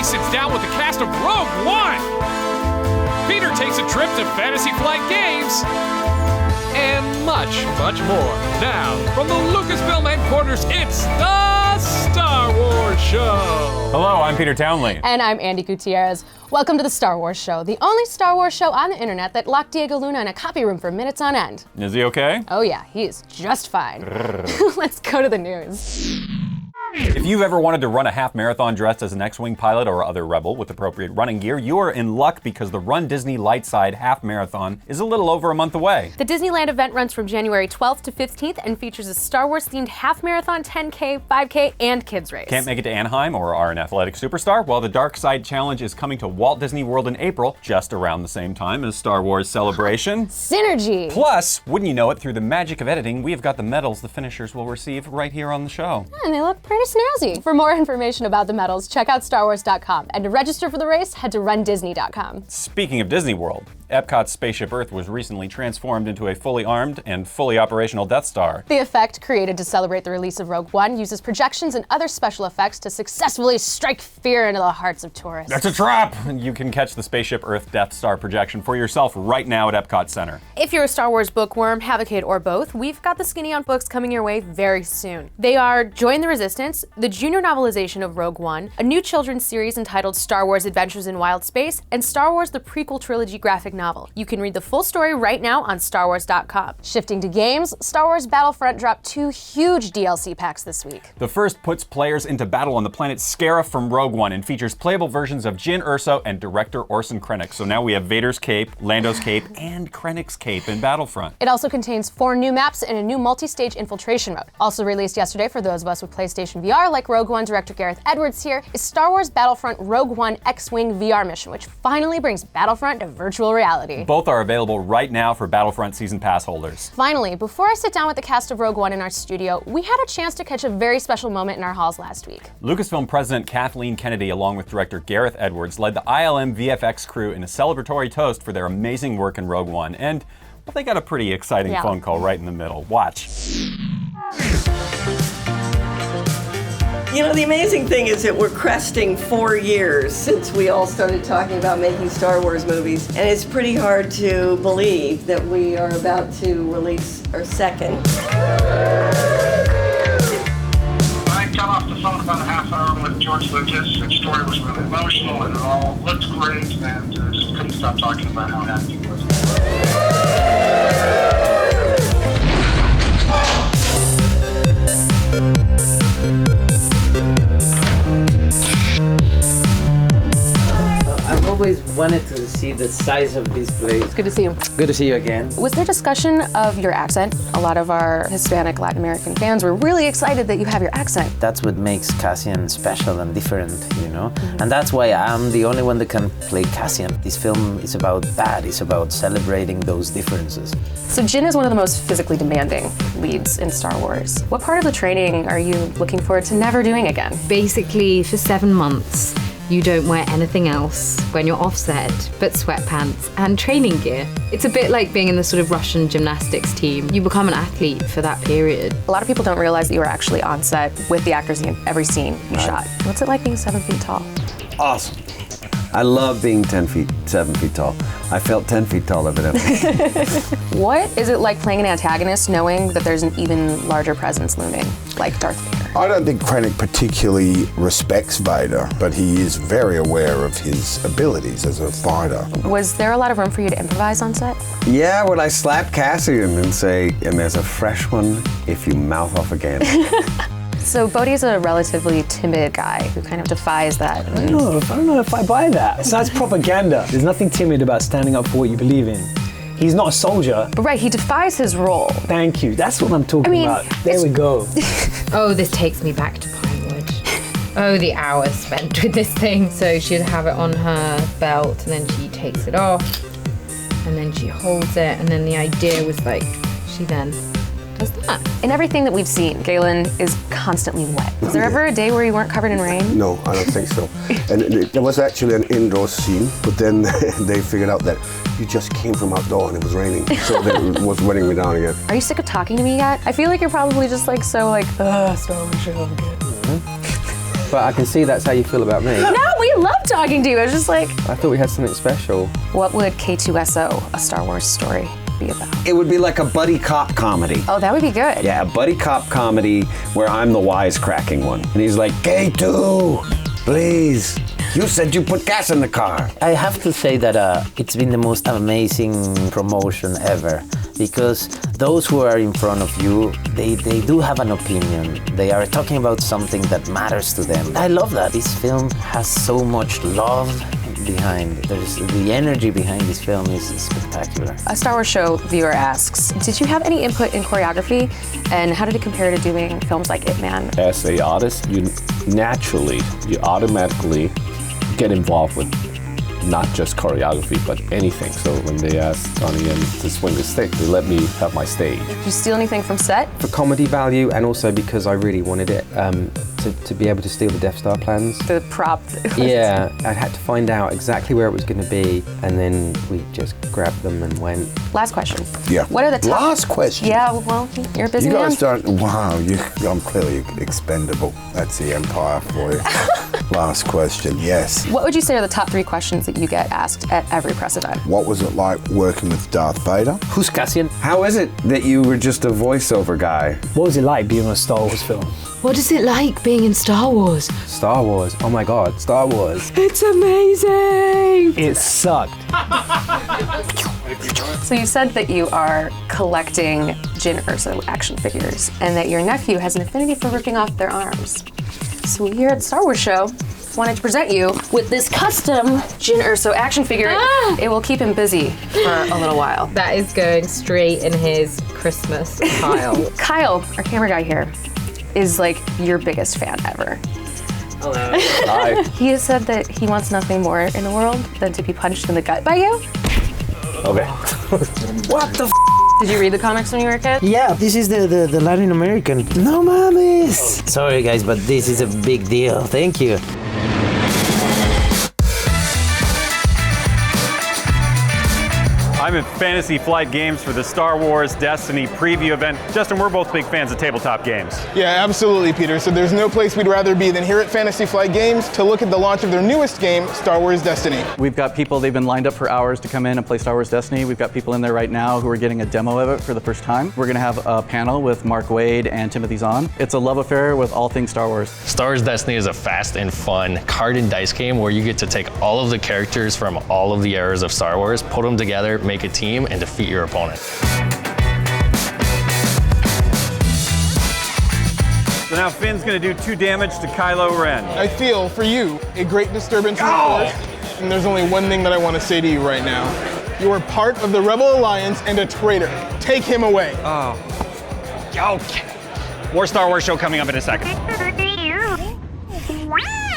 sits down with the cast of Rogue One. Peter takes a trip to Fantasy Flight Games. And much, much more. Now, from the Lucasfilm headquarters, it's the Star Wars Show. Hello, I'm Peter Townley. And I'm Andy Gutierrez. Welcome to the Star Wars Show, the only Star Wars show on the internet that locked Diego Luna in a copy room for minutes on end. Is he okay? Oh yeah, he is just fine. Let's go to the news. If you've ever wanted to run a half marathon dressed as an X-Wing pilot or other rebel with appropriate running gear, you are in luck because the runDisney Lightside Half Marathon is a little over a month away. The Disneyland event runs from January 12th to 15th and features a Star Wars-themed half marathon, 10K, 5K, and kids race. Can't make it to Anaheim or are an athletic superstar? Well, the Dark Side Challenge is coming to Walt Disney World in April, just around the same time as Star Wars Celebration. Synergy! Plus, wouldn't you know it, through the magic of editing, we have got the medals the finishers will receive right here on the show. And they look pretty snazzy. For more information about the medals, check out StarWars.com. And to register for the race, head to runDisney.com. Speaking of Disney World, Epcot's Spaceship Earth was recently transformed into a fully armed and fully operational Death Star. The effect, created to celebrate the release of Rogue One, uses projections and other special effects to successfully strike fear into the hearts of tourists. That's a trap! You can catch the Spaceship Earth Death Star projection for yourself right now at Epcot Center. If you're a Star Wars bookworm, have a kid, or both, we've got the Skinny on books coming your way very soon. They are Join the Resistance, the junior novelization of Rogue One, a new children's series entitled Star Wars Adventures in Wild Space, and Star Wars the Prequel Trilogy graphic novel. You can read the full story right now on StarWars.com. Shifting to games, Star Wars Battlefront dropped 2 huge DLC packs this week. The first puts players into battle on the planet Scarif from Rogue One and features playable versions of Jyn Erso and director Orson Krennic. So now we have Vader's cape, Lando's cape, and Krennic's cape in Battlefront. It also contains 4 new maps and a new multi-stage infiltration mode. Also released yesterday for those of us with PlayStation VR, like Rogue One director Gareth Edwards here, is Star Wars Battlefront Rogue One X-Wing VR mission, which finally brings Battlefront to virtual reality. Both are available right now for Battlefront Season Pass holders. Finally, before I sit down with the cast of Rogue One in our studio, we had a chance to catch a very special moment in our halls last week. Lucasfilm President Kathleen Kennedy, along with director Gareth Edwards, led the ILM VFX crew in a celebratory toast for their amazing work in Rogue One, and well, they got a pretty exciting phone call right in the middle. Watch. You know, the amazing thing is that we're cresting 4 years since we all started talking about making Star Wars movies, and it's pretty hard to believe that we are about to release our second. I got off the phone about a half hour with George Lucas. The story was really emotional and it all looked great, and just couldn't stop talking about how happy he was. I've always wanted to see the size of this place. Good to see you. Good to see you again. Was there discussion of your accent? A lot of our Hispanic Latin American fans were really excited that you have your accent. That's what makes Cassian special and different, you know? And that's why I'm the only one that can play Cassian. This film is about that. It's about celebrating those differences. So Jyn is one of the most physically demanding leads in Star Wars. What part of the training are you looking forward to never doing again? Basically, for 7 months, you don't wear anything else when you're off set but sweatpants and training gear. It's a bit like being in the sort of Russian gymnastics team. You become an athlete for that period. A lot of people don't realize that you were actually on set with the actors in every scene you shot. What's it like being 7 feet tall? Awesome. I love being 7 feet tall. I felt 10 feet tall evidently. What is it like playing an antagonist knowing that there's an even larger presence looming, like Darth Vader? I don't think Krennic particularly respects Vader, but he is very aware of his abilities as a fighter. Was there a lot of room for you to improvise on set? Yeah, when I slap Cassian and say, and there's a fresh one if you mouth off again. So Bodhi's a relatively timid guy who kind of defies that. I don't know if I buy that. So that's propaganda. There's nothing timid about standing up for what you believe in. He's not a soldier. But right, he defies his role. Thank you. That's what I'm talking about. There we go. Oh, this takes me back to Pinewood. Oh, the hours spent with this thing. So she'd have it on her belt, and then she takes it off, and then she holds it, and then the idea was like, she then does that. In everything that we've seen, Galen is constantly wet. Was there ever a day where you weren't covered in rain? No, I don't think so. And there was actually an indoor scene, but then they figured out that you just came from outdoor and it was raining, so it was wetting me down again. Are you sick of talking to me yet? I feel like you're probably just like, Star Wars show, I'm good. But I can see that's how you feel about me. No, we love talking to you. I was just like, I thought we had something special. what would K2SO, a Star Wars story, be about? It would be like a buddy cop comedy. Oh, that would be good. Yeah, a buddy cop comedy where I'm the wisecracking one. And he's like, K2, please. You said you put gas in the car. I have to say that it's been the most amazing promotion ever, because those who are in front of you, they do have an opinion. They are talking about something that matters to them. I love that. This film has so much love behind. The energy behind this film is spectacular. A Star Wars show viewer asks, did you have any input in choreography, and how did it compare to doing films like Ip Man? As an artist, you automatically get involved with not just choreography, but anything. So when they asked Donnie to swing the stick, they let me have my stage. Did you steal anything from set? For comedy value, and also because I really wanted it, to be able to steal the Death Star plans. The prop. Yeah, I had to find out exactly where it was going to be, and then we just grabbed them and went. Last question. Yeah. What are the top? Last question. Yeah, well, you're a busy You man. guys don't. Wow, I'm clearly expendable. That's the Empire for you. Last question. Yes. What would you say are the top 3 questions that you get asked at every press event? What was it like working with Darth Vader? Who's Cassian? How is it that you were just a voiceover guy? What was it like being on a Star Wars film? What is it like being in Star Wars? Star Wars, oh my God, Star Wars. It's amazing! It sucked. So you said that you are collecting Jyn Erso action figures, and that your nephew has an affinity for ripping off their arms. So here at the Star Wars Show, wanted to present you with this custom Jyn Erso action figure. It will keep him busy for a little while. That is going straight in his Christmas pile. Kyle, our camera guy here, is like your biggest fan ever. Hello. Hi. He has said that he wants nothing more in the world than to be punched in the gut by you. Okay. What the Did you read the comics when you were a kid? Yeah, this is the Latin American. No mames! Sorry guys, but this is a big deal. Thank you. I'm at Fantasy Flight Games for the Star Wars Destiny preview event. Justin, we're both big fans of tabletop games. Yeah, absolutely, Peter. So there's no place we'd rather be than here at Fantasy Flight Games to look at the launch of their newest game, Star Wars Destiny. We've got people, they've been lined up for hours to come in and play Star Wars Destiny. We've got people in there right now who are getting a demo of it for the first time. We're gonna have a panel with Mark Wade and Timothy Zahn. It's a love affair with all things Star Wars. Star Wars Destiny is a fast and fun card and dice game where you get to take all of the characters from all of the eras of Star Wars, put them together, make a team, and defeat your opponent. So now Finn's gonna do 2 damage to Kylo Ren. I feel, for you, a great disturbance in the Force, and there's only one thing that I want to say to you right now. You are part of the Rebel Alliance and a traitor. Take him away. Oh. Okay. More Star Wars show coming up in a second.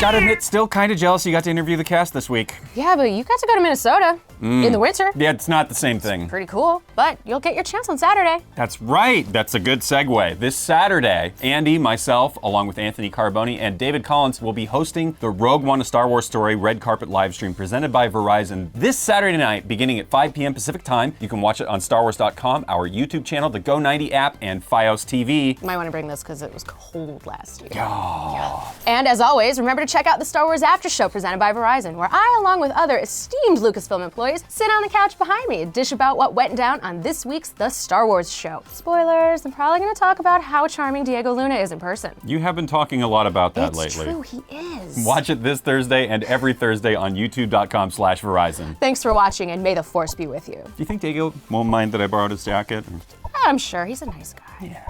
Gotta admit, still kind of jealous you got to interview the cast this week. Yeah, but you got to go to Minnesota in the winter. Yeah, it's not the same thing. Pretty cool, but you'll get your chance on Saturday. That's right. That's a good segue. This Saturday, Andy, myself, along with Anthony Carboni and David Collins will be hosting the Rogue One: A Star Wars Story red carpet live stream presented by Verizon this Saturday night, beginning at 5 p.m. Pacific time. You can watch it on StarWars.com, our YouTube channel, the Go90 app, and Fios TV. You might want to bring this because it was cold last year. Yeah. And as always, remember to check out the Star Wars After Show presented by Verizon, where I, along with other esteemed Lucasfilm employees, sit on the couch behind me and dish about what went down on this week's The Star Wars Show. Spoilers, I'm probably going to talk about how charming Diego Luna is in person. You have been talking a lot about that It's lately. true, he is. Watch it this Thursday and every Thursday on youtube.com/Verizon. Thanks for watching, and may the Force be with you. Do you think Diego won't mind that I borrowed his jacket? I'm sure, he's a nice guy. Yeah.